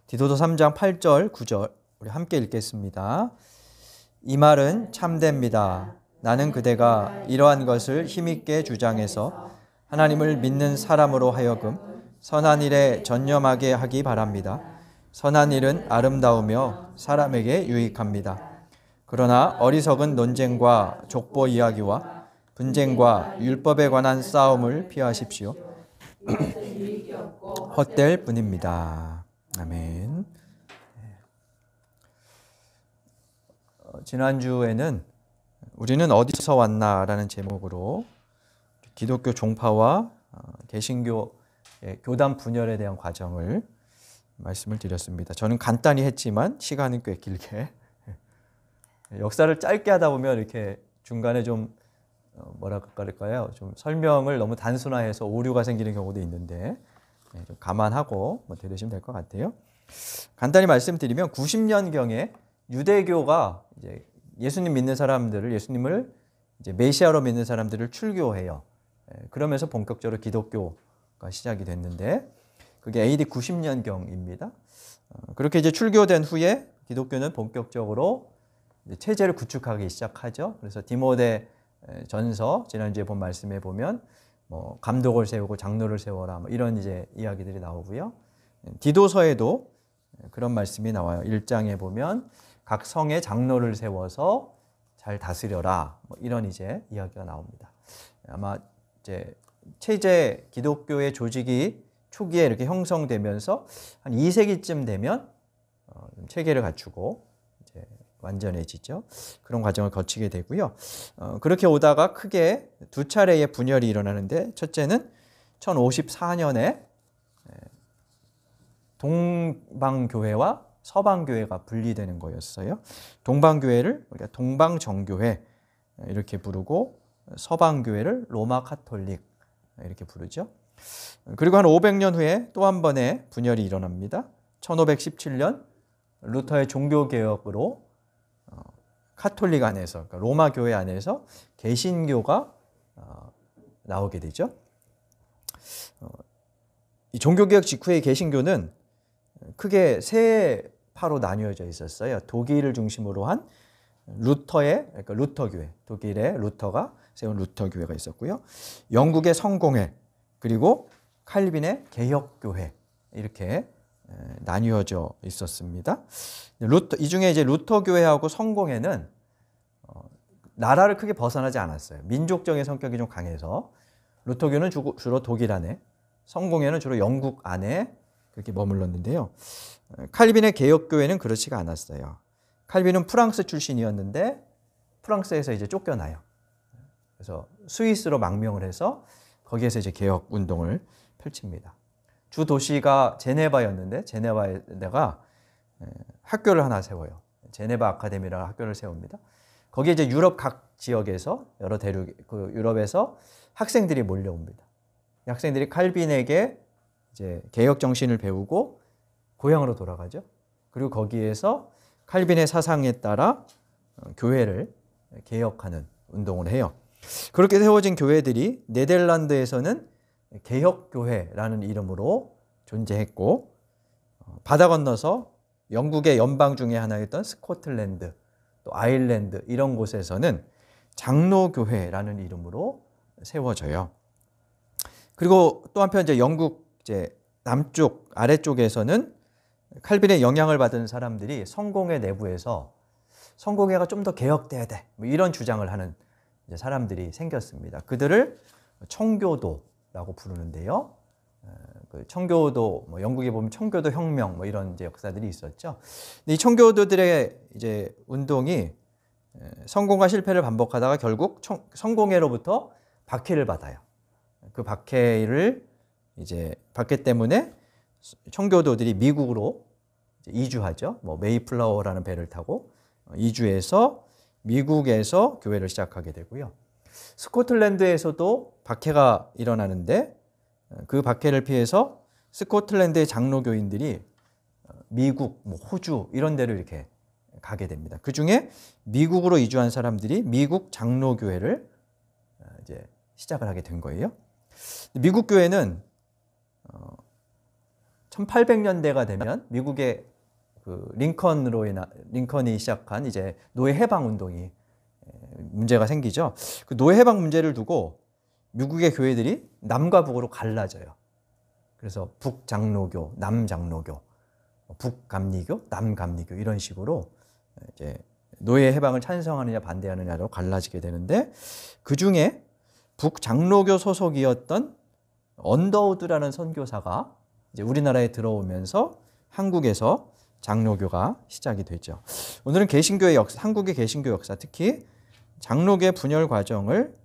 디도서 3장 8절, 9절 우리 함께 읽겠습니다. 이 말은 참됩니다. 나는 그대가 이러한 것을 힘있게 주장해서 하나님을 믿는 사람으로 하여금 선한 일에 전념하게 하기 바랍니다. 선한 일은 아름다우며 사람에게 유익합니다. 그러나 어리석은 논쟁과 족보 이야기와 분쟁과 율법에 관한 싸움을 피하십시오. 헛될 뿐입니다. 아멘. 지난주에는 우리는 어디서 왔나라는 제목으로 기독교 종파와 개신교의 교단 분열에 대한 과정을 말씀을 드렸습니다. 저는 간단히 했지만 시간은 꽤 길게 역사를 짧게 하다 보면 이렇게 중간에 좀 뭐랄까요? 좀 설명을 너무 단순화해서 오류가 생기는 경우도 있는데 좀 감안하고 들으시면 될 것 같아요. 간단히 말씀드리면 90년경에 유대교가 이제 예수님 믿는 사람들을 예수님을 이제 메시아로 믿는 사람들을 출교해요. 그러면서 본격적으로 기독교가 시작이 됐는데 그게 AD 90년경입니다. 그렇게 이제 출교된 후에 기독교는 본격적으로 이제 체제를 구축하기 시작하죠. 그래서 디모데 전서 지난주에 본 말씀에 보면 뭐 감독을 세우고 장로를 세워라 뭐 이런 이제 이야기들이 나오고요. 디도서에도 그런 말씀이 나와요. 1장에 보면 각 성에 장로를 세워서 잘 다스려라 뭐 이런 이제 이야기가 나옵니다. 아마 이제 체제 기독교의 조직이 초기에 이렇게 형성되면서 한 2세기쯤 되면 체계를 갖추고 이제 완전해지죠. 그런 과정을 거치게 되고요. 그렇게 오다가 크게 두 차례의 분열이 일어나는데 첫째는 1054년에 동방교회와 서방교회가 분리되는 거였어요. 동방교회를 우리가 동방정교회 이렇게 부르고 서방교회를 로마 카톨릭 이렇게 부르죠. 그리고 한 500년 후에 또 한 번의 분열이 일어납니다. 1517년 루터의 종교개혁으로 카톨릭 안에서 그러니까 로마 교회 안에서 개신교가 나오게 되죠. 이 종교개혁 직후의 개신교는 크게 세 파로 나뉘어져 있었어요. 독일을 중심으로 한 루터의 그러니까 루터교회, 독일의 루터가 세운 루터교회가 있었고요. 영국의 성공회 그리고 칼빈의 개혁교회 이렇게 나뉘어져 있었습니다. 이 중에 이제 루터교회하고 성공회는 나라를 크게 벗어나지 않았어요. 민족적인 성격이 좀 강해서 루터교는 주로 독일 안에, 성공회는 주로 영국 안에 그렇게 머물렀는데요. 칼빈의 개혁교회는 그렇지가 않았어요. 칼빈은 프랑스 출신이었는데 프랑스에서 이제 쫓겨나요. 그래서 스위스로 망명을 해서 거기에서 이제 개혁 운동을 펼칩니다. 주 도시가 제네바였는데 제네바에다가 학교를 하나 세워요. 제네바 아카데미라는 학교를 세웁니다. 거기에 이제 유럽 각 지역에서 여러 대륙 그 유럽에서 학생들이 몰려옵니다. 학생들이 칼빈에게 이제 개혁 정신을 배우고 고향으로 돌아가죠. 그리고 거기에서 칼빈의 사상에 따라 교회를 개혁하는 운동을 해요. 그렇게 세워진 교회들이 네덜란드에서는 개혁교회라는 이름으로 존재했고 바다 건너서 영국의 연방 중에 하나였던 스코틀랜드, 또 아일랜드 이런 곳에서는 장로교회라는 이름으로 세워져요. 그리고 또 한편 이제 영국 이제 남쪽 아래쪽에서는 칼빈의 영향을 받은 사람들이 성공회 내부에서 성공회가 좀 더 개혁돼야 돼 뭐 이런 주장을 하는 이제 사람들이 생겼습니다. 그들을 청교도라고 부르는데요. 그 청교도 뭐 영국에 보면 청교도 혁명 뭐 이런 이제 역사들이 있었죠. 근데 이 청교도들의 이제 운동이 성공과 실패를 반복하다가 결국 성공회로부터 박해를 받아요. 그 박해 때문에 청교도들이 미국으로 이주하죠. 뭐 메이플라워라는 배를 타고 이주해서 미국에서 교회를 시작하게 되고요. 스코틀랜드에서도 박해가 일어나는데 그 박해를 피해서 스코틀랜드의 장로교인들이 미국, 뭐 호주 이런 데로 이렇게 가게 됩니다. 그 중에 미국으로 이주한 사람들이 미국 장로교회를 이제 시작을 하게 된 거예요. 미국 교회는 1800년대가 되면 미국의 그 링컨이 시작한 이제 노예 해방 운동이 문제가 생기죠. 그 노예 해방 문제를 두고 미국의 교회들이 남과 북으로 갈라져요. 그래서 북장로교, 남장로교, 북감리교, 남감리교 이런 식으로 이제 노예 해방을 찬성하느냐 반대하느냐로 갈라지게 되는데, 그 중에 북장로교 소속이었던 언더우드라는 선교사가 이제 우리나라에 들어오면서 한국에서 장로교가 시작이 되죠. 오늘은 개신교의 역사, 한국의 개신교 역사, 특히 장로교의 분열 과정을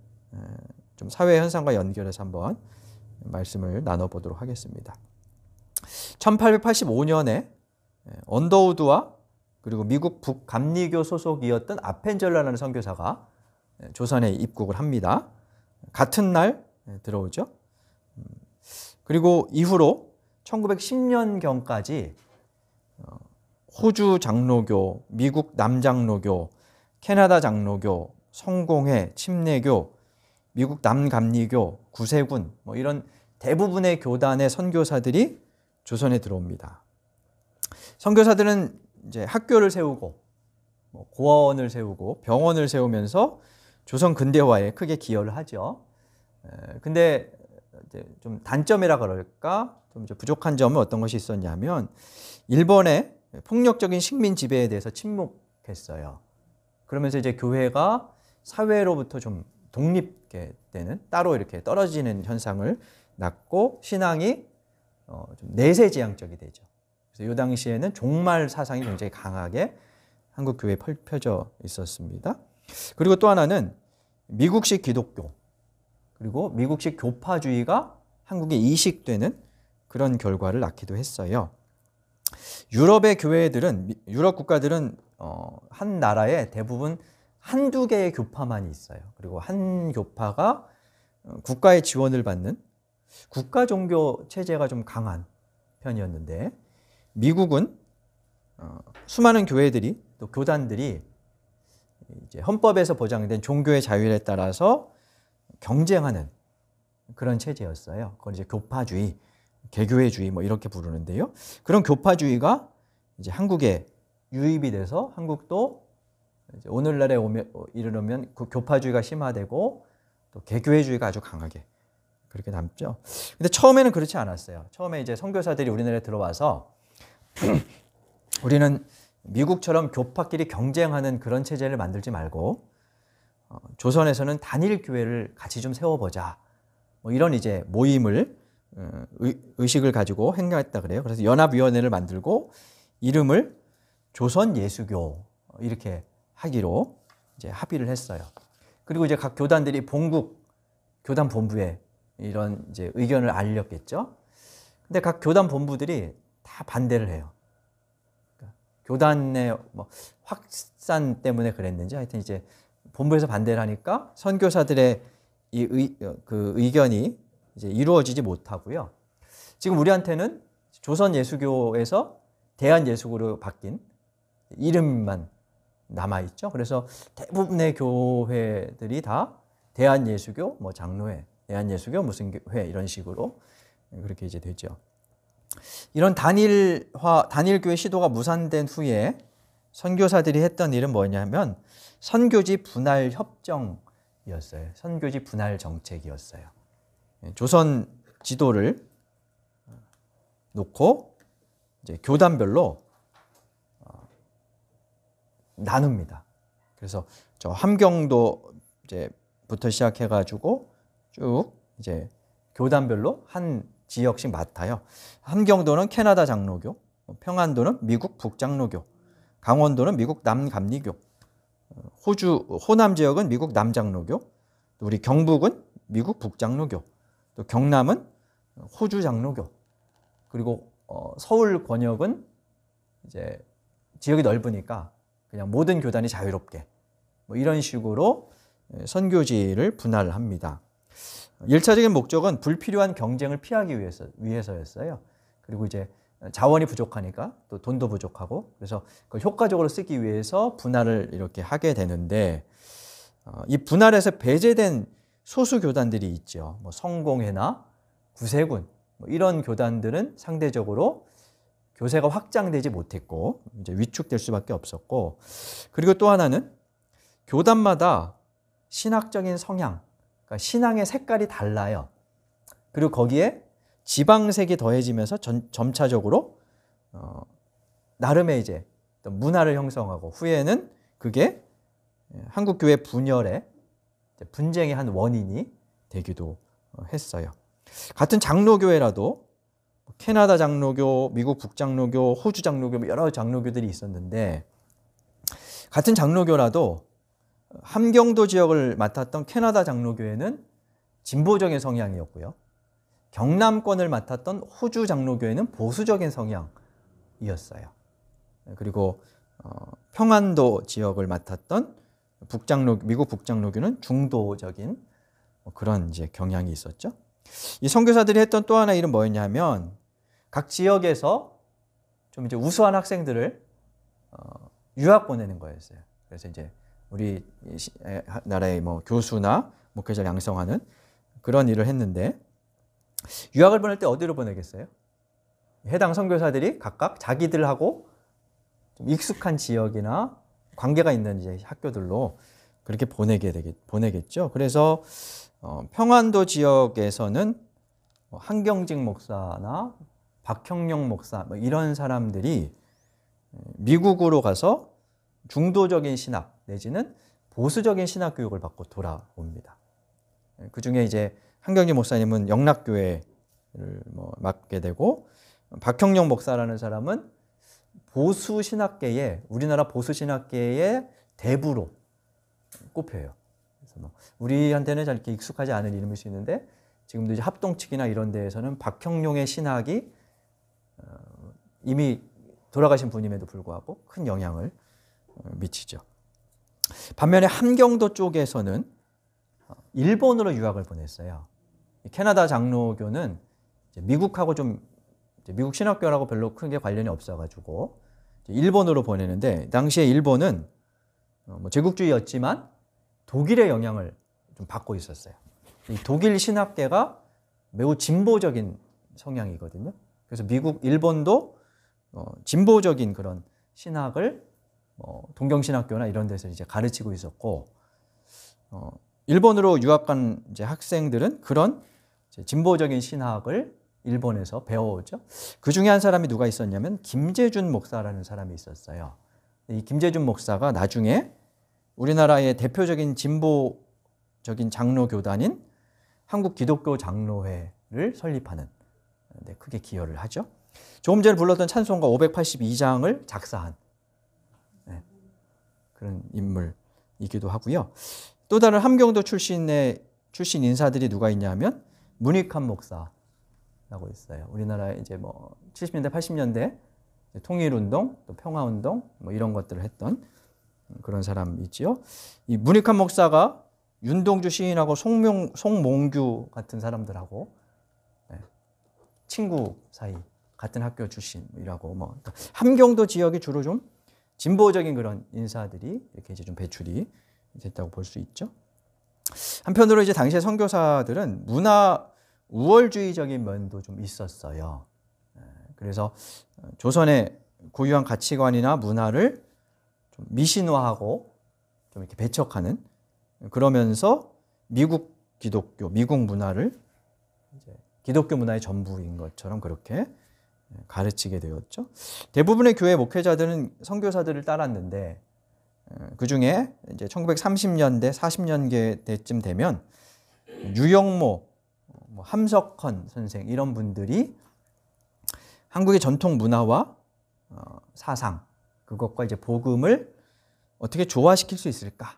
좀 사회 현상과 연결해서 한번 말씀을 나눠보도록 하겠습니다. 1885년에 언더우드와 그리고 미국 북감리교 소속이었던 아펜젤러라는 선교사가 조선에 입국을 합니다. 같은 날 들어오죠. 그리고 이후로 1910년경까지 호주 장로교, 미국 남장로교, 캐나다 장로교, 성공회, 침례교, 미국 남감리교, 구세군 뭐 이런 대부분의 교단의 선교사들이 조선에 들어옵니다. 선교사들은 이제 학교를 세우고 고아원을 세우고 병원을 세우면서 조선 근대화에 크게 기여를 하죠. 근데 이제 좀 단점이라 그럴까, 좀 이제 부족한 점은 어떤 것이 있었냐면, 일본의 폭력적인 식민 지배에 대해서 침묵했어요. 그러면서 이제 교회가 사회로부터 좀 독립되는, 따로 이렇게 떨어지는 현상을 낳고 신앙이 좀 내세지향적이 되죠. 그래서 이 당시에는 종말 사상이 굉장히 강하게 한국 교회에 펼쳐져 있었습니다. 그리고 또 하나는 미국식 기독교, 그리고 미국식 교파주의가 한국에 이식되는 그런 결과를 낳기도 했어요. 유럽의 교회들은, 유럽 국가들은 한 나라에 대부분 한두 개의 교파만 있어요. 그리고 한 교파가 국가의 지원을 받는 국가 종교 체제가 좀 강한 편이었는데, 미국은 수많은 교회들이 또 교단들이 이제 헌법에서 보장된 종교의 자율에 따라서 경쟁하는 그런 체제였어요. 그걸 이제 교파주의, 개교회주의 뭐 이렇게 부르는데요. 그런 교파주의가 이제 한국에 유입이 돼서 한국도 이제 오늘날에 이르면 그 교파주의가 심화되고 또 개교회주의가 아주 강하게 그렇게 남죠. 근데 처음에는 그렇지 않았어요. 처음에 이제 선교사들이 우리나라에 들어와서 우리는 미국처럼 교파끼리 경쟁하는 그런 체제를 만들지 말고 조선에서는 단일 교회를 같이 좀 세워보자, 뭐 이런 이제 모임을 의식을 가지고 행하했다 그래요. 그래서 연합위원회를 만들고 이름을 조선예수교 이렇게 하기로 이제 합의를 했어요. 그리고 이제 각 교단들이 본국 교단 본부에 이런 이제 의견을 알렸겠죠. 근데 각 교단 본부들이 다 반대를 해요. 그러니까 교단의 뭐 확산 때문에 그랬는지 하여튼 이제 본부에서 반대를 하니까 선교사들의 그 의견이 이제 이루어지지 못하고요. 지금 우리한테는 조선예수교에서 대한예수교로 바뀐 이름만 남아있죠. 그래서 대부분의 교회들이 다 대한예수교, 뭐 장로회, 대한예수교 무슨 회 이런 식으로 그렇게 이제 되죠. 이런 단일교회 시도가 무산된 후에 선교사들이 했던 일은 뭐냐면 선교지 분할 협정이었어요. 선교지 분할 정책이었어요. 조선 지도를 놓고 이제 교단별로 나눕니다. 그래서 저 함경도 이제부터 시작해가지고 쭉 이제 교단별로 한 지역씩 맡아요. 함경도는 캐나다 장로교, 평안도는 미국 북장로교, 강원도는 미국 남감리교, 호남 지역은 미국 남장로교, 또 우리 경북은 미국 북장로교, 또 경남은 호주 장로교, 그리고 서울 권역은 이제 지역이 넓으니까 그냥 모든 교단이 자유롭게 뭐 이런 식으로 선교지를 분할합니다. 1차적인 목적은 불필요한 경쟁을 피하기 위해서였어요. 그리고 이제 자원이 부족하니까 또 돈도 부족하고 그래서 그걸 효과적으로 쓰기 위해서 분할을 이렇게 하게 되는데, 이 분할에서 배제된 소수 교단들이 있죠. 뭐 성공회나 구세군 뭐 이런 교단들은 상대적으로 교세가 확장되지 못했고 이제 위축될 수밖에 없었고, 그리고 또 하나는 교단마다 신학적인 성향, 그러니까 신앙의 색깔이 달라요. 그리고 거기에 지방색이 더해지면서 점차적으로 나름의 이제 문화를 형성하고 후에는 그게 한국 교회 분열의 분쟁의 한 원인이 되기도 했어요. 같은 장로교회라도 캐나다 장로교, 미국 북장로교, 호주 장로교 여러 장로교들이 있었는데, 같은 장로교라도 함경도 지역을 맡았던 캐나다 장로교회는 진보적인 성향이었고요. 경남권을 맡았던 호주 장로교회는 보수적인 성향이었어요. 그리고 평안도 지역을 맡았던 미국 북장로교는 중도적인 그런 이제 경향이 있었죠. 이 선교사들이 했던 또 하나 일은 뭐였냐면, 각 지역에서 좀 이제 우수한 학생들을 유학 보내는 거였어요. 그래서 이제 우리 나라의 뭐 교수나 목회자를 양성하는 그런 일을 했는데, 유학을 보낼 때 어디로 보내겠어요? 해당 선교사들이 각각 자기들하고 좀 익숙한 지역이나 관계가 있는 이제 학교들로 그렇게 보내겠죠. 그래서 평안도 지역에서는 한경직 목사나 박형룡 목사 뭐 이런 사람들이 미국으로 가서 중도적인 신학 내지는 보수적인 신학 교육을 받고 돌아옵니다. 그 중에 이제 한경직 목사님은 영락교회를 맡게 되고, 박형룡 목사라는 사람은 보수 신학계의 우리나라 보수 신학계의 대부로 꼽혀요. 그래서 우리한테는 잘 이렇게 익숙하지 않은 이름일 수 있는데, 지금도 이제 합동측이나 이런 데에서는 박형룡의 신학이 이미 돌아가신 분임에도 불구하고 큰 영향을 미치죠. 반면에 함경도 쪽에서는 일본으로 유학을 보냈어요. 캐나다 장로교는 미국하고 좀 미국 신학교라고 별로 크게 관련이 없어가지고 일본으로 보내는데, 당시에 일본은 제국주의였지만 독일의 영향을 좀 받고 있었어요. 이 독일 신학계가 매우 진보적인 성향이거든요. 그래서 일본도 진보적인 그런 신학을 동경신학교나 이런 데서 이제 가르치고 있었고, 일본으로 유학 간 이제 학생들은 그런 진보적인 신학을 일본에서 배워오죠. 그 중에 한 사람이 누가 있었냐면 김재준 목사라는 사람이 있었어요. 이 김재준 목사가 나중에 우리나라의 대표적인 진보적인 장로 교단인 한국 기독교 장로회를 설립하는 데 크게 기여를 하죠. 조금 전에 불렀던 찬송가 582장을 작사한 그런 인물이기도 하고요. 또 다른 함경도 출신 인사들이 누가 있냐면 문익환 목사라고 있어요. 우리나라에 이제 70년대, 80년대 통일운동, 또 평화운동 이런 것들을 했던 그런 사람이지요. 이 문익환 목사가 윤동주 시인하고 송몽규 같은 사람들하고 친구 사이, 같은 학교 출신이라고 함경도 지역이 주로 좀 진보적인 그런 인사들이 이렇게 이제 좀 배출이 됐다고 볼 수 있죠. 한편으로 이제 당시의 선교사들은 문화 우월주의적인 면도 좀 있었어요. 그래서 조선의 고유한 가치관이나 문화를 좀 미신화하고 좀 이렇게 배척하는, 그러면서 미국 기독교, 미국 문화를 이제 기독교 문화의 전부인 것처럼 그렇게 가르치게 되었죠. 대부분의 교회 목회자들은 선교사들을 따랐는데, 그 중에 이제 1930년대, 40년대쯤 되면 유영모, 함석헌 선생 이런 분들이 한국의 전통 문화와 사상, 그것과 이제 복음을 어떻게 조화시킬 수 있을까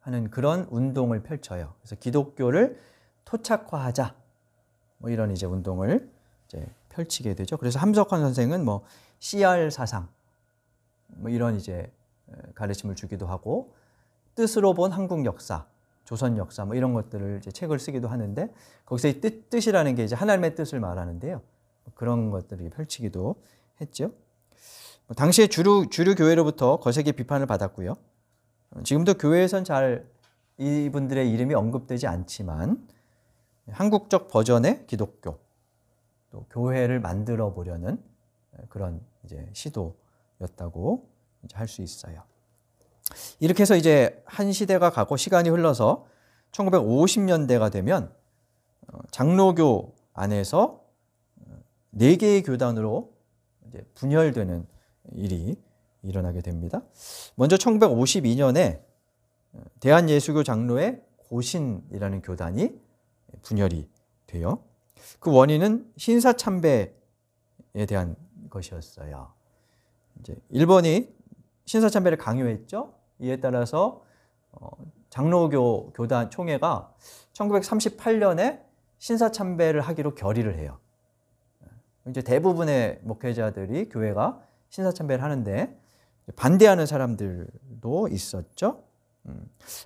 하는 그런 운동을 펼쳐요. 그래서 기독교를 토착화하자, 이런 이제 운동을 이제 펼치게 되죠. 그래서 함석헌 선생은 CR 사상, 이런 이제 가르침을 주기도 하고, 뜻으로 본 한국 역사, 조선 역사 이런 것들을 이제 책을 쓰기도 하는데, 거기서 이 뜻이라는 게 이제 하나님의 뜻을 말하는데요. 그런 것들을 펼치기도 했죠. 당시에 주류 교회로부터 거세게 비판을 받았고요. 지금도 교회에선 잘 이분들의 이름이 언급되지 않지만 한국적 버전의 기독교, 또 교회를 만들어 보려는 그런 이제 시도였다고 할 수 있어요. 이렇게 해서 이제 한 시대가 가고 시간이 흘러서 1950년대가 되면 장로교 안에서 4개의 교단으로 이제 분열되는 일이 일어나게 됩니다. 먼저 1952년에 대한예수교 장로회 고신이라는 교단이 분열이 돼요. 그 원인은 신사참배에 대한 것이었어요. 이제 일본이 신사참배를 강요했죠. 이에 따라서 장로교 교단 총회가 1938년에 신사참배를 하기로 결의를 해요. 이제 대부분의 목회자들이 교회가 신사참배를 하는데 반대하는 사람들도 있었죠.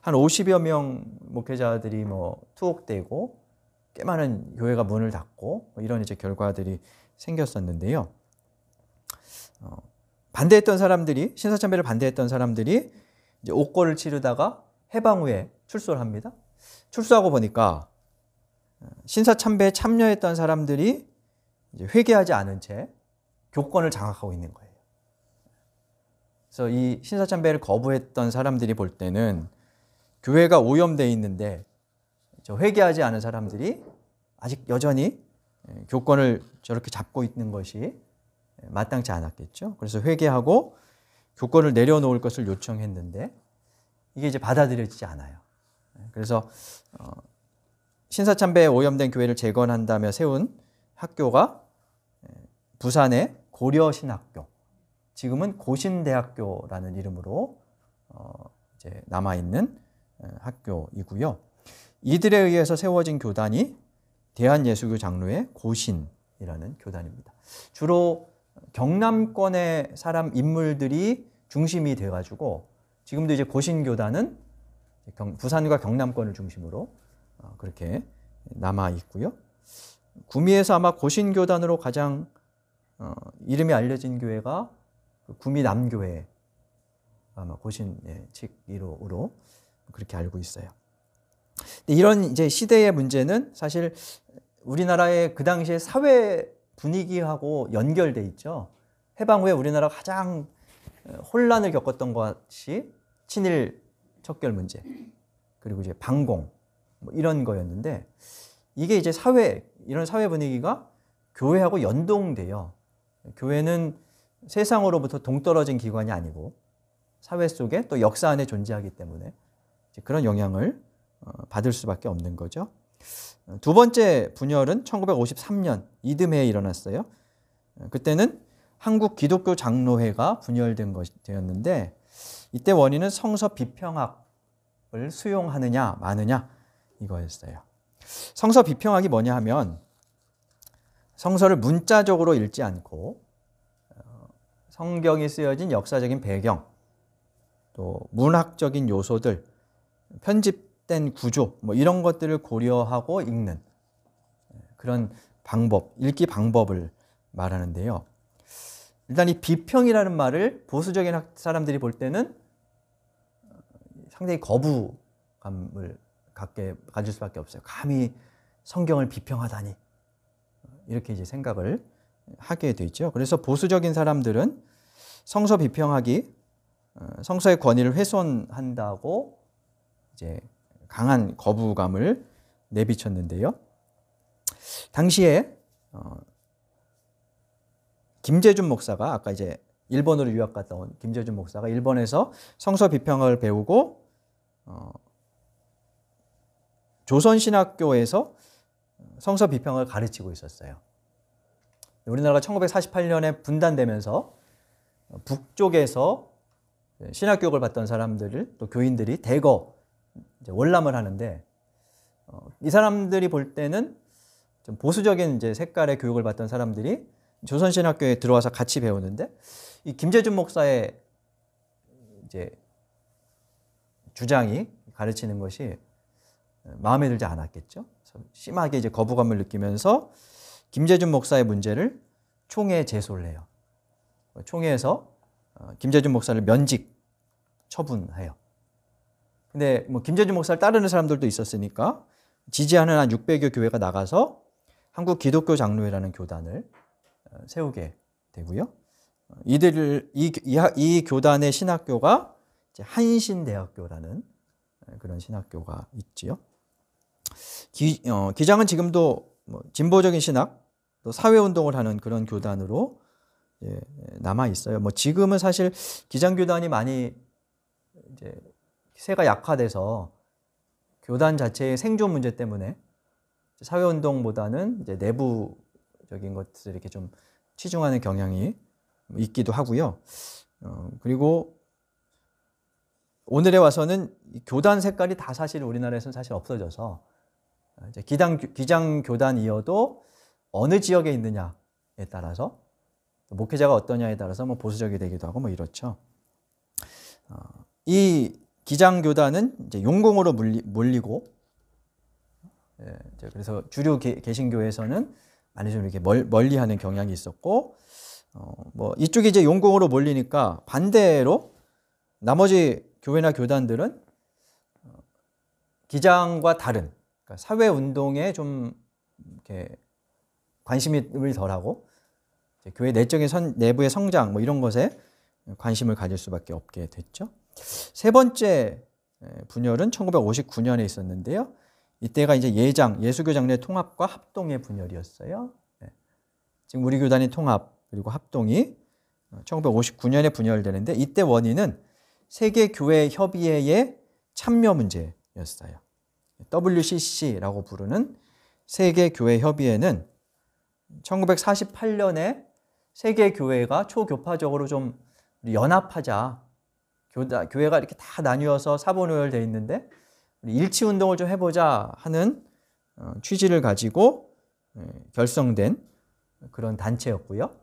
한 50여 명 목회자들이 투옥되고 꽤 많은 교회가 문을 닫고 이런 이제 결과들이 생겼었는데요. 반대했던 사람들이 신사참배를 반대했던 사람들이 이제 옥고를 치르다가 해방 후에 출소를 합니다. 출소하고 보니까 신사참배에 참여했던 사람들이 이제 회개하지 않은 채 교권을 장악하고 있는 거예요. 그래서 이 신사참배를 거부했던 사람들이 볼 때는 교회가 오염되어 있는데 회개하지 않은 사람들이 아직 여전히 교권을 저렇게 잡고 있는 것이 마땅치 않았겠죠. 그래서 회개하고 교권을 내려놓을 것을 요청했는데 이게 이제 받아들여지지 않아요. 그래서 신사참배에 오염된 교회를 재건한다며 세운 학교가 부산의 고려신학교, 지금은 고신대학교라는 이름으로 이제 남아있는 학교이고요. 이들에 의해서 세워진 교단이 대한예수교 장로회 고신이라는 교단입니다. 주로 경남권의 사람 인물들이 중심이 돼가지고 지금도 이제 고신교단은 부산과 경남권을 중심으로 그렇게 남아 있고요. 구미에서 아마 고신교단으로 가장 이름이 알려진 교회가 구미남교회, 아마 고신 측으로 그렇게 알고 있어요. 이런 이제 시대의 문제는 사실 우리나라의 그 당시의 사회 분위기하고 연결돼 있죠. 해방 후에 우리나라가 가장 혼란을 겪었던 것이 친일 척결 문제, 그리고 이제 반공 이런 거였는데 이게 이제 이런 사회 분위기가 교회하고 연동돼요. 교회는 세상으로부터 동떨어진 기관이 아니고 사회 속에 또 역사 안에 존재하기 때문에 그런 영향을 받을 수밖에 없는 거죠. 두 번째 분열은 1953년 이듬해에 일어났어요. 그때는 한국 기독교 장로회가 분열된 것이었는데 이때 원인은 성서 비평학을 수용하느냐 마느냐 이거였어요. 성서 비평학이 뭐냐 하면 성서를 문자적으로 읽지 않고 성경이 쓰여진 역사적인 배경, 또 문학적인 요소들, 편집된 구조 이런 것들을 고려하고 읽는 그런 방법, 읽기 방법을 말하는데요. 일단 이 비평이라는 말을 보수적인 사람들이 볼 때는 상당히 거부감을 가질 수밖에 없어요. 감히 성경을 비평하다니 이렇게 이제 생각을 하게 되죠. 그래서 보수적인 사람들은 성서 비평학이 성서의 권위를 훼손한다고 이제 강한 거부감을 내비쳤는데요. 당시에 김재준 목사가 아까 이제 일본으로 유학 갔다 온 김재준 목사가 일본에서 성서 비평을 배우고 조선신학교에서 성서 비평을 가르치고 있었어요. 우리나라가 1948년에 분단되면서 북쪽에서 신학교육을 받던 사람들을 또 교인들이 대거 이제 월남을 하는데 이 사람들이 볼 때는 좀 보수적인 이제 색깔의 교육을 받던 사람들이 조선신학교에 들어와서 같이 배우는데 이 김재준 목사의 이제 주장이 가르치는 것이 마음에 들지 않았겠죠. 심하게 이제 거부감을 느끼면서 김재준 목사의 문제를 총회에 제소를 해요. 총회에서 김재준 목사를 면직 처분해요. 근데 김재준 목사를 따르는 사람들도 있었으니까 지지하는 한 600여 교회가 나가서 한국 기독교 장로회라는 교단을 세우게 되고요. 이 교단의 신학교가 이제 한신대학교라는 그런 신학교가 있지요. 기장은 지금도 뭐 진보적인 신학, 또 사회운동을 하는 그런 교단으로 남아 있어요. 뭐 지금은 사실 기장교단이 많이 이제 세가 약화돼서 교단 자체의 생존 문제 때문에 사회운동보다는 이제 내부적인 것들에 이렇게 좀 치중하는 경향이 있기도 하고요. 그리고 오늘에 와서는 교단 색깔이 다 사실 우리나라에서는 사실 없어져서 이제 기장 교단이어도 어느 지역에 있느냐에 따라서 목회자가 어떠냐에 따라서 뭐 보수적이 되기도 하고 뭐 이렇죠. 이 기장 교단은 이제 용공으로 몰리고 그래서 주류 개신교에서는 많이 좀 이렇게 멀리하는 경향이 있었고 뭐 이쪽이 이제 용공으로 몰리니까 반대로 나머지 교회나 교단들은 기장과 다른 그러니까 사회 운동에 좀 이렇게 관심을 덜하고 교회 내적인 내부의 성장 뭐 이런 것에 관심을 가질 수밖에 없게 됐죠. 세 번째 분열은 1959년에 있었는데요. 이때가 이제 예수교 장로의 통합과 합동의 분열이었어요. 지금 우리 교단의 통합 그리고 합동이 1959년에 분열되는데 이때 원인은 세계교회협의회의 참여 문제였어요. WCC라고 부르는 세계교회협의회는 1948년에 세계교회가 초교파적으로 좀 연합하자. 교회가 이렇게 다 나뉘어서 사본오열되어 있는데 일치운동을 좀 해보자 하는 취지를 가지고 결성된 그런 단체였고요.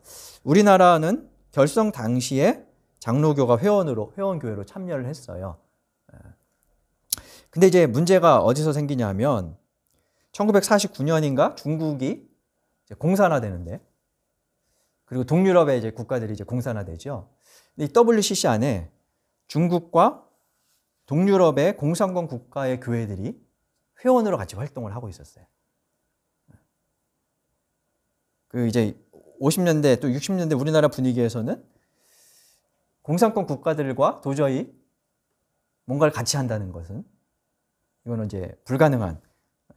우리나라는 결성 당시에 장로교가 회원교회로 참여를 했어요. 근데 이제 문제가 어디서 생기냐면 1949년인가 중국이 이제 공산화되는데 그리고 동유럽의 이제 국가들이 이제 공산화되죠. 이 WCC 안에 중국과 동유럽의 공산권 국가의 교회들이 회원으로 같이 활동을 하고 있었어요. 그 이제 50년대 또 60년대 우리나라 분위기에서는 공산권 국가들과 도저히 뭔가를 같이 한다는 것은 이거는 이제 불가능한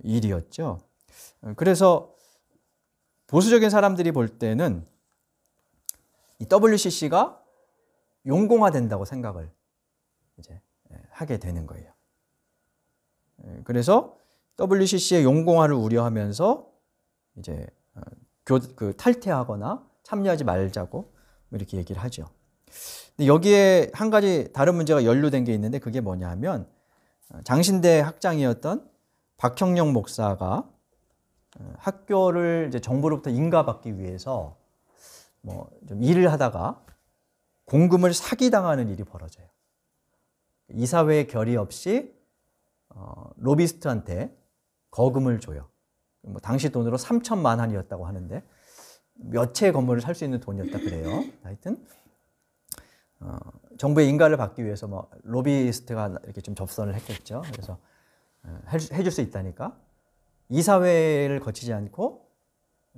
일이었죠. 그래서 보수적인 사람들이 볼 때는 이 WCC가 용공화된다고 생각을 이제 하게 되는 거예요. 그래서 WCC의 용공화를 우려하면서 이제 탈퇴하거나 참여하지 말자고 이렇게 얘기를 하죠. 근데 여기에 한 가지 다른 문제가 연루된 게 있는데 그게 뭐냐면 장신대 학장이었던 박형룡 목사가 학교를 이제 정부로부터 인가받기 위해서 뭐 좀 일을 하다가 공금을 사기당하는 일이 벌어져요. 이사회의 결의 없이 로비스트한테 거금을 줘요. 뭐 당시 돈으로 3천만 한이었다고 하는데 몇 채 건물을 살 수 있는 돈이었다 그래요. 하여튼 정부의 인가를 받기 위해서 뭐 로비스트가 이렇게 좀 접선을 했겠죠. 그래서 해줄 수 있다니까 이사회를 거치지 않고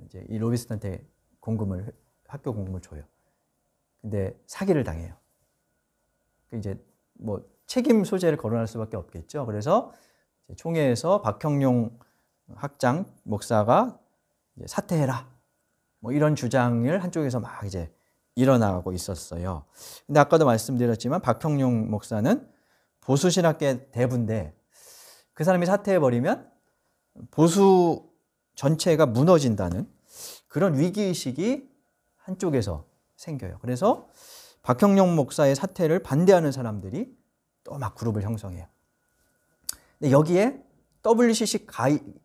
이제 이 로비스트한테 학교 공금을 줘요. 근데 사기를 당해요. 이제 뭐 책임 소재를 거론할 수밖에 없겠죠. 그래서 총회에서 박형룡 학장 목사가 이제 사퇴해라. 뭐 이런 주장을 한쪽에서 막 이제 일어나고 있었어요. 근데 아까도 말씀드렸지만 박형룡 목사는 보수 신학계 대부인데 그 사람이 사퇴해버리면 보수 전체가 무너진다는 그런 위기의식이 한쪽에서 생겨요. 그래서 박형룡 목사의 사퇴를 반대하는 사람들이 또 막 그룹을 형성해요. 근데 여기에 WCC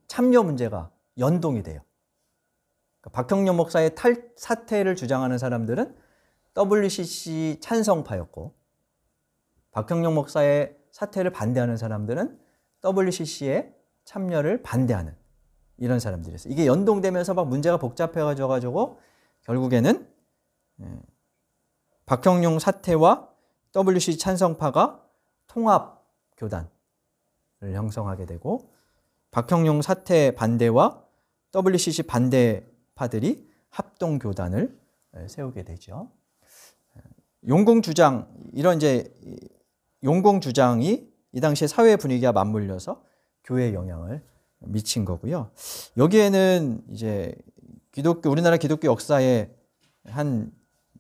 참여 문제가 연동이 돼요. 그러니까 박형룡 목사의 사퇴를 주장하는 사람들은 WCC 찬성파였고 박형룡 목사의 사퇴를 반대하는 사람들은 WCC의 참여를 반대하는 이런 사람들이었어요. 이게 연동되면서 막 문제가 복잡해가지고 결국에는 박형룡 사퇴와 WCC 찬성파가 통합교단을 형성하게 되고 박형룡 사퇴 반대와 WCC 반대파들이 합동교단을 세우게 되죠. 용공주장, 이런 이제 용공주장이 이 당시에 사회 분위기와 맞물려서 교회에 영향을 미친 거고요. 여기에는 이제 우리나라 기독교 역사의 한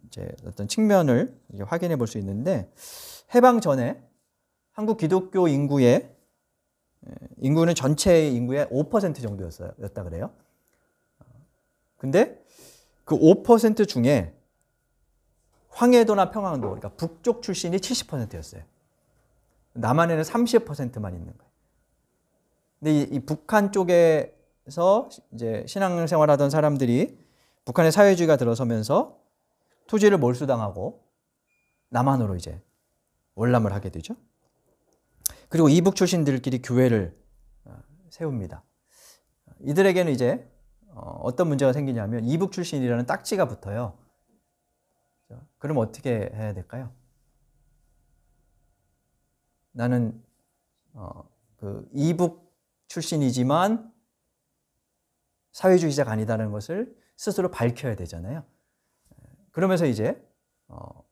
이제 어떤 측면을 확인해 볼 수 있는데, 해방 전에 한국 기독교 인구는 전체 인구의 5% 정도였다 그래요. 근데 그 5% 중에 황해도나 평안도, 그러니까 북쪽 출신이 70%였어요. 남한에는 30%만 있는 거예요. 근데 이 북한 쪽에서 이제 신앙생활하던 사람들이 북한의 사회주의가 들어서면서 토지를 몰수당하고 남한으로 이제 월남을 하게 되죠. 그리고 이북 출신들끼리 교회를 세웁니다. 이들에게는 이제 어떤 문제가 생기냐면 이북 출신이라는 딱지가 붙어요. 그럼 어떻게 해야 될까요? 나는 그 이북 출신이지만 사회주의자가 아니다라는 것을 스스로 밝혀야 되잖아요. 그러면서 이제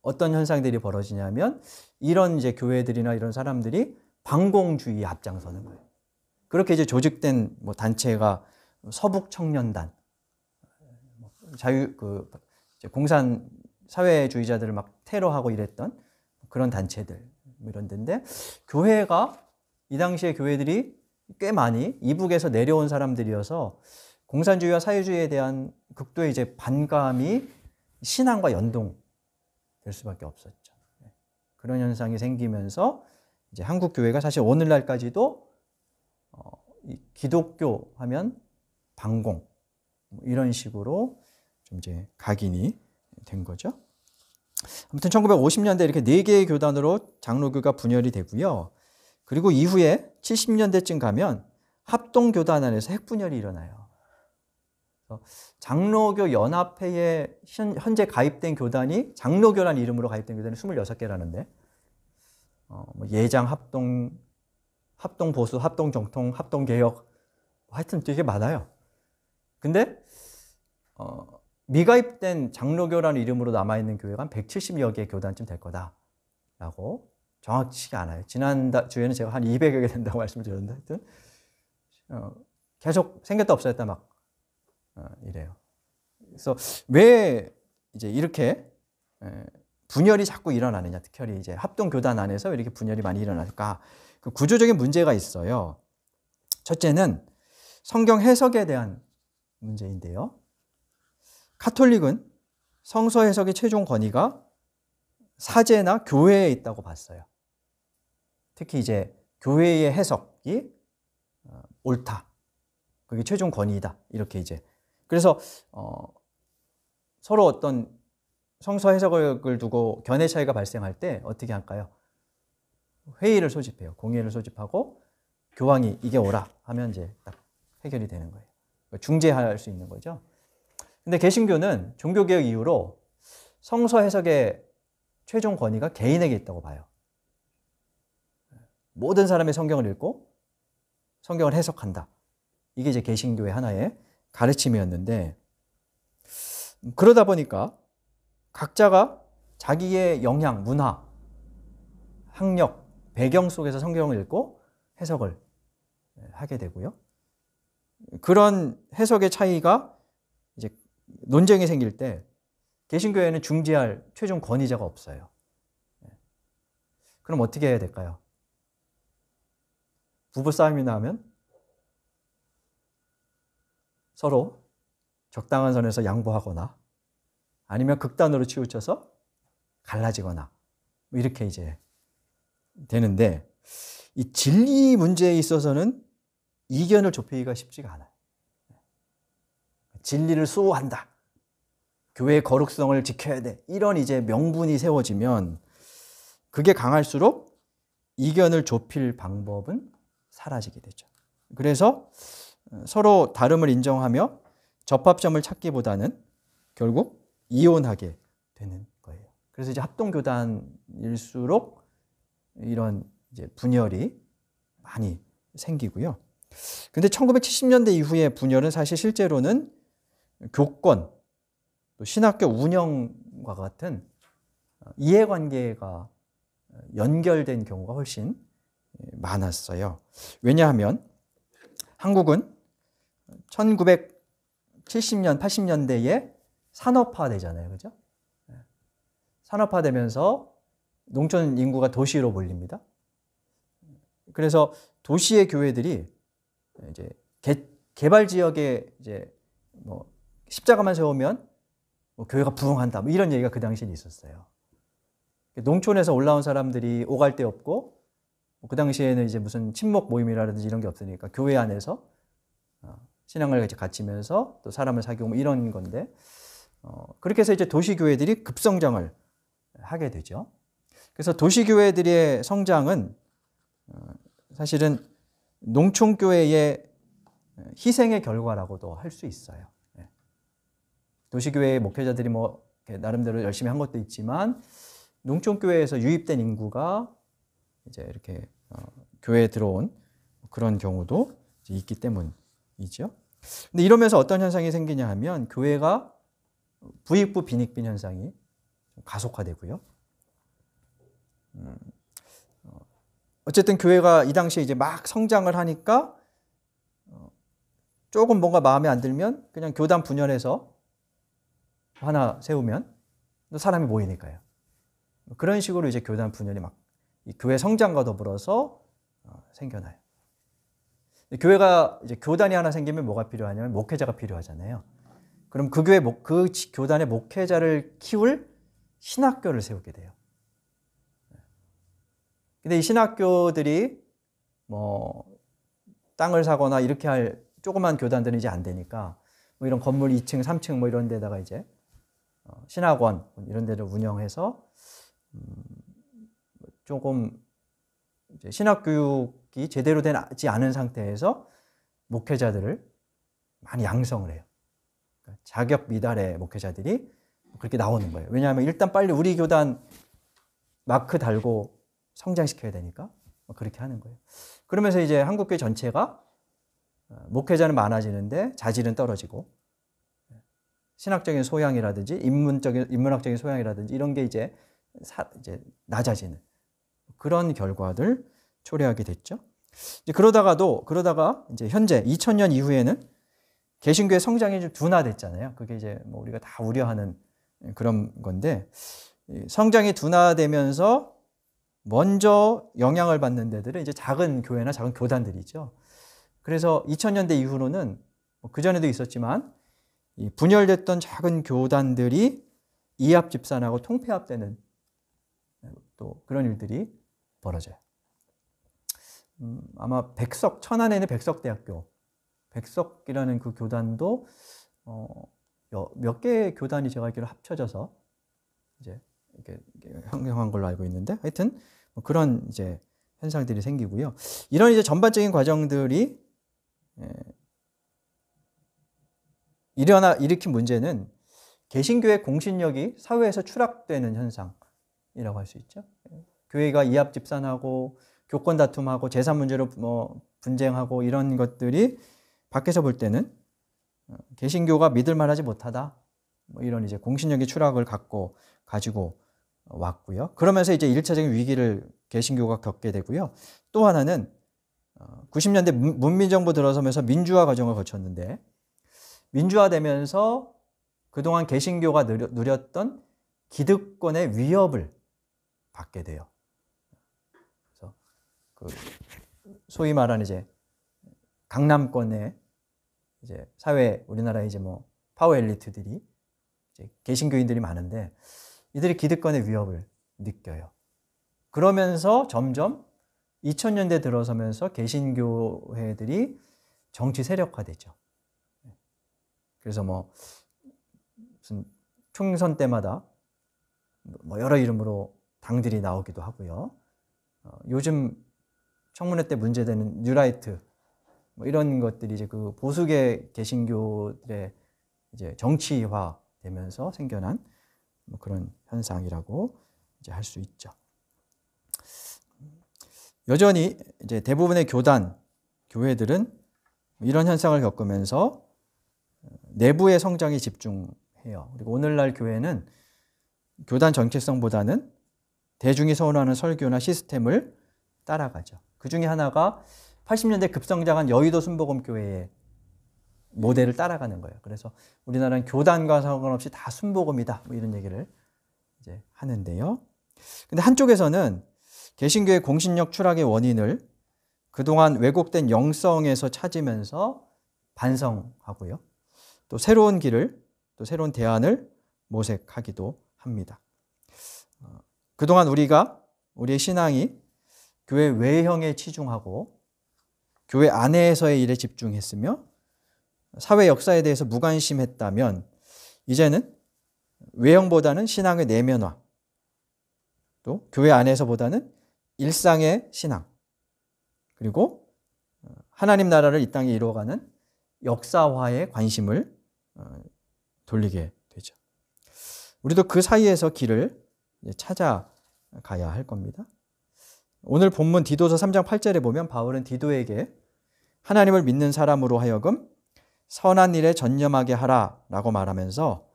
어떤 현상들이 벌어지냐면 이런 이제 교회들이나 이런 사람들이 반공주의에 앞장서는 거예요. 그렇게 이제 조직된 뭐 단체가 서북 청년단, 공산 사회주의자들을 막 테러하고 이랬던 그런 단체들 이런 데인데, 교회가 이 당시에 교회들이 꽤 많이 이북에서 내려온 사람들이어서 공산주의와 사회주의에 대한 극도의 이제 반감이 신앙과 연동될 수밖에 없었죠. 그런 현상이 생기면서 이제 한국 교회가 사실 오늘날까지도 기독교 하면 반공 이런 식으로 좀 이제 각인이 된 거죠. 아무튼 1950년대 이렇게 4개의 교단으로 장로교가 분열이 되고요. 그리고 이후에 70년대쯤 가면 합동교단 안에서 핵분열이 일어나요. 장로교 연합회에 현재 가입된 교단이, 장로교라는 이름으로 가입된 교단이 26개라는데 예장 합동, 합동보수, 합동정통, 합동개혁, 하여튼 되게 많아요. 근데 미가입된 장로교라는 이름으로 남아있는 교회가 한 170여 개 교단쯤 될 거다라고 정확치가 않아요. 지난 주에는 제가 한 200여 개 된다고 말씀을 드렸는데 하여튼 계속 생겼다 없어졌다 막 이래요. 그래서 왜 이제 이렇게 분열이 자꾸 일어나느냐, 특히 이제 합동교단 안에서 왜 이렇게 분열이 많이 일어날까? 그 구조적인 문제가 있어요. 첫째는 성경 해석에 대한 문제인데요. 카톨릭은 성서 해석의 최종 권위가 사제나 교회에 있다고 봤어요. 특히 이제 교회의 해석이 옳다, 그게 최종 권위이다, 이렇게 이제. 그래서 서로 어떤 성서 해석을 두고 견해 차이가 발생할 때 어떻게 할까요? 회의를 소집해요. 공회를 소집하고 교황이 이게 옳아 하면 이제 딱 해결이 되는 거예요. 중재할 수 있는 거죠. 근데 개신교는 종교개혁 이후로 성서 해석의 최종 권위가 개인에게 있다고 봐요. 모든 사람이 성경을 읽고 성경을 해석한다. 이게 이제 개신교의 하나의 가르침이었는데, 그러다 보니까 각자가 자기의 영향, 문화, 학력, 배경 속에서 성경을 읽고 해석을 하게 되고요. 그런 해석의 차이가 이제 논쟁이 생길 때 개신교회는 중재할 최종 권위자가 없어요. 그럼 어떻게 해야 될까요? 부부싸움이 나면 서로 적당한 선에서 양보하거나 아니면 극단으로 치우쳐서 갈라지거나 이렇게 이제 되는데, 이 진리 문제에 있어서는 이견을 좁히기가 쉽지가 않아요. 진리를 수호한다, 교회의 거룩성을 지켜야 돼, 이런 이제 명분이 세워지면 그게 강할수록 이견을 좁힐 방법은 사라지게 되죠. 그래서 서로 다름을 인정하며 접합점을 찾기보다는 결국 이혼하게 되는 거예요. 그래서 이제 합동교단일수록 이런 이제 분열이 많이 생기고요. 근데 1970년대 이후의 분열은 사실 실제로는 교권, 또 신학교 운영과 같은 이해관계가 연결된 경우가 훨씬 많았어요. 왜냐하면 한국은 1970년, 80년대에 산업화되잖아요. 그죠? 산업화되면서 농촌 인구가 도시로 몰립니다. 그래서 도시의 교회들이 이제 개발 지역에 이제 뭐 십자가만 세우면 뭐 교회가 부흥한다. 뭐 이런 얘기가 그 당시에 있었어요. 농촌에서 올라온 사람들이 오갈 데 없고 그 당시에는 이제 무슨 친목 모임이라든지 이런 게 없으니까 교회 안에서 신앙을 갖추면서 또 사람을 사귀고 뭐 이런 건데 그렇게 해서 이제 도시교회들이 급성장을 하게 되죠. 그래서 도시교회들의 성장은 사실은 농촌교회의 희생의 결과라고도 할 수 있어요. 도시교회의 목회자들이 뭐 나름대로 열심히 한 것도 있지만 농촌교회에서 유입된 인구가 이제 이렇게 교회에 들어온 그런 경우도 있기 때문이죠. 근데 이러면서 어떤 현상이 생기냐 하면 교회가 부익부 빈익빈 현상이 가속화되고요. 어쨌든 교회가 이 당시에 이제 막 성장을 하니까 조금 뭔가 마음에 안 들면 그냥 교단 분열해서 하나 세우면 사람이 모이니까요. 그런 식으로 이제 교단 분열이 막 이 교회 성장과 더불어서 생겨나요. 교회가 이제 교단이 하나 생기면 뭐가 필요하냐면 목회자가 필요하잖아요. 그럼 그 교단의 목회자를 키울 신학교를 세우게 돼요. 근데 이 신학교들이 뭐 땅을 사거나 이렇게 할 조그만 교단들은 이제 안 되니까 뭐 이런 건물 2층, 3층 뭐 이런 데다가 이제 신학원 이런 데를 운영해서 조금 이제 신학 교육이 제대로 되지 않은 상태에서 목회자들을 많이 양성을 해요. 그러니까 자격 미달의 목회자들이 그렇게 나오는 거예요. 왜냐하면 일단 빨리 우리 교단 마크 달고 성장시켜야 되니까 그렇게 하는 거예요. 그러면서 이제 한국교회 전체가 목회자는 많아지는데 자질은 떨어지고 신학적인 소양이라든지 인문학적인 소양이라든지 이런 게 이제 낮아지는 그런 결과들 초래하게 됐죠. 이제 그러다가 이제 현재 2000년 이후에는 개신교의 성장이 좀 둔화됐잖아요. 그게 이제 뭐 우리가 다 우려하는 그런 건데 성장이 둔화되면서 먼저 영향을 받는 데들은 이제 작은 교회나 작은 교단들이죠. 그래서 2000년대 이후로는 그 전에도 있었지만 이 분열됐던 작은 교단들이 이합 집산하고 통폐합되는 또 그런 일들이 벌어져요. 아마 천안에 있는 백석대학교, 백석이라는 그 교단도 몇 개의 교단이 제가 알기로 합쳐져서 이제 이렇게 형성한 걸로 알고 있는데 하여튼 뭐 그런 이제 현상들이 생기고요. 이런 이제 전반적인 과정들이 일으킨 문제는 개신교의 공신력이 사회에서 추락되는 현상이라고 할 수 있죠. 교회가 이합 집산하고 교권 다툼하고 재산 문제로 뭐 분쟁하고 이런 것들이 밖에서 볼 때는 개신교가 믿을 만하지 못하다. 뭐 이런 이제 공신력의 추락을 가지고 왔고요. 그러면서 이제 1차적인 위기를 개신교가 겪게 되고요. 또 하나는 90년대 문민정부 들어서면서 민주화 과정을 거쳤는데 민주화되면서 그동안 개신교가 누렸던 기득권의 위협을 받게 돼요. 그래서 그 소위 말하는 이제 강남권의 이제 사회 우리나라의 이제 뭐 파워 엘리트들이 이제 개신교인들이 많은데 이들이 기득권의 위협을 느껴요. 그러면서 점점 2000년대 들어서면서 개신교회들이 정치 세력화되죠. 그래서 뭐 무슨 총선 때마다 뭐 여러 이름으로 당들이 나오기도 하고요. 요즘 청문회 때 문제되는 뉴라이트 뭐 이런 것들이 이제 그 보수계 개신교들의 이제 정치화되면서 생겨난 뭐 그런 현상이라고 이제 할 수 있죠. 여전히 이제 대부분의 교회들은 이런 현상을 겪으면서 내부의 성장에 집중해요. 그리고 오늘날 교회는 교단 정체성보다는 대중이 선호하는 설교나 시스템을 따라가죠. 그 중에 하나가 80년대 급성장한 여의도 순복음교회의 모델을 따라가는 거예요. 그래서 우리나라는 교단과 상관없이 다 순복음이다, 뭐 이런 얘기를 이제 하는데요. 근데 한쪽에서는 개신교의 공신력 추락의 원인을 그동안 왜곡된 영성에서 찾으면서 반성하고요. 또 새로운 길을, 또 새로운 대안을 모색하기도 합니다. 그동안 우리의 신앙이 교회 외형에 치중하고 교회 안에서의 일에 집중했으며 사회 역사에 대해서 무관심했다면 이제는 외형보다는 신앙의 내면화, 또 교회 안에서보다는 일상의 신앙, 그리고 하나님 나라를 이 땅에 이루어가는 역사화에 관심을 돌리게 되죠. 우리도 그 사이에서 길을 찾아가야 할 겁니다. 오늘 본문 디도서 3장 8절에 보면 바울은 디도에게 하나님을 믿는 사람으로 하여금 선한 일에 전념하게 하라라고 말하면서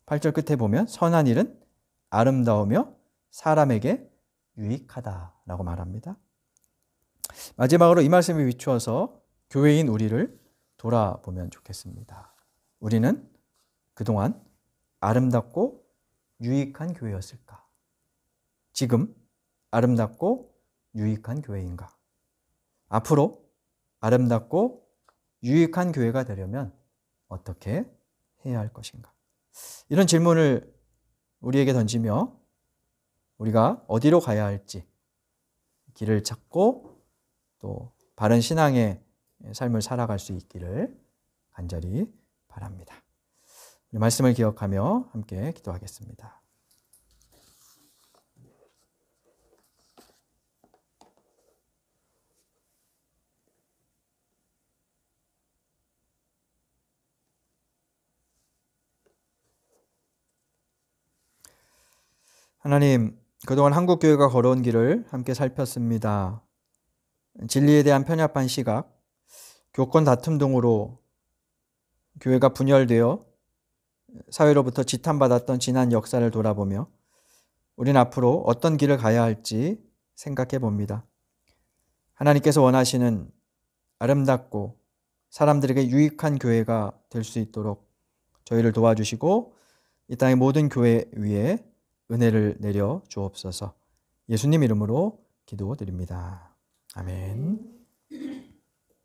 8절 끝에 보면 선한 일은 아름다우며 사람에게 유익하다라고 말합니다. 마지막으로 이 말씀에 비추어서 교회인 우리를 돌아보면 좋겠습니다. 우리는 그동안 아름답고 유익한 교회였을까? 지금 아름답고 유익한 교회인가? 앞으로 아름답고 유익한 교회가 되려면 어떻게 해야 할 것인가? 이런 질문을 우리에게 던지며 우리가 어디로 가야 할지 길을 찾고 또 바른 신앙의 삶을 살아갈 수 있기를 간절히 바랍니다. 우리 말씀을 기억하며 함께 기도하겠습니다. 하나님, 그동안 한국교회가 걸어온 길을 함께 살폈습니다. 진리에 대한 편협한 시각, 교권 다툼 등으로 교회가 분열되어 사회로부터 지탄받았던 지난 역사를 돌아보며 우리는 앞으로 어떤 길을 가야 할지 생각해 봅니다. 하나님께서 원하시는 아름답고 사람들에게 유익한 교회가 될 수 있도록 저희를 도와주시고 이 땅의 모든 교회 위에 은혜를 내려 주옵소서. 예수님 이름으로 기도드립니다. 아멘.